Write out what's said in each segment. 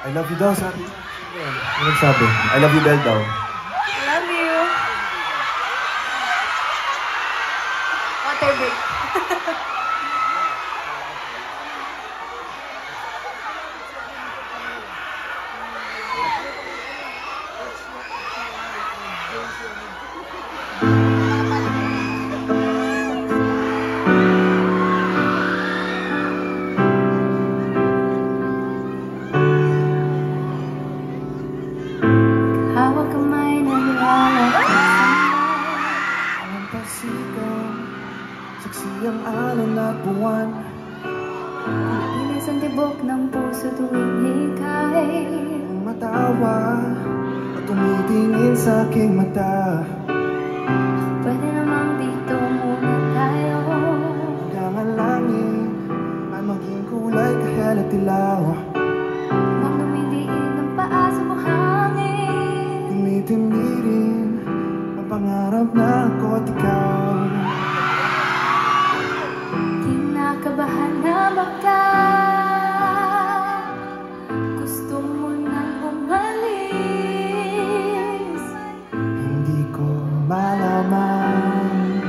I love you daw, sabi. Ano nagsabi? I love you, Belle daw. I love you. Water break. Hawak kamay na nilalak sa Ang pasigaw, saksi ang alon at buwan. Pilipinas ang tibok ng puso tuwing hikay. Matawa at tumitingin sa aking mata. Pwede namang dito muna tayo. Hanggang ang langit ay maging kulay kahel at ilaw. Nang dumidiin ang paa sa buhangin, Tumitimirin ang pangarap na ako at ikaw. kinakabahan na baka gusto mo nang umalis. Hindi ko malaman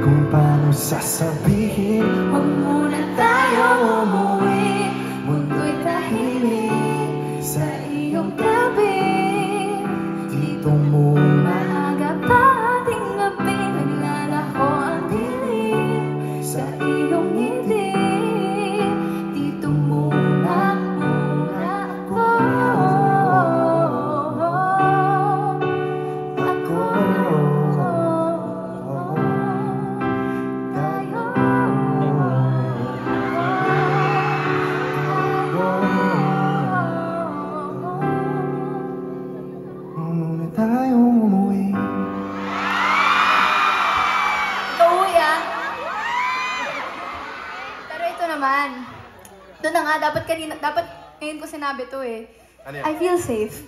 kung paano sasabihin. Huwag muna tayo umuwi, mundo'y tahimik sa iyong tabi. Dito muna Maaga pa ating gabi, naglalaho ang dilim sa iyong ngiti. Dito muna ako. ako. Tayo. Muna tayong umuwi. Ikaw uwi ah. Pero ito naman. Ito na nga, dapat ngayon ko sinabi to eh. Ano yan? I feel safe.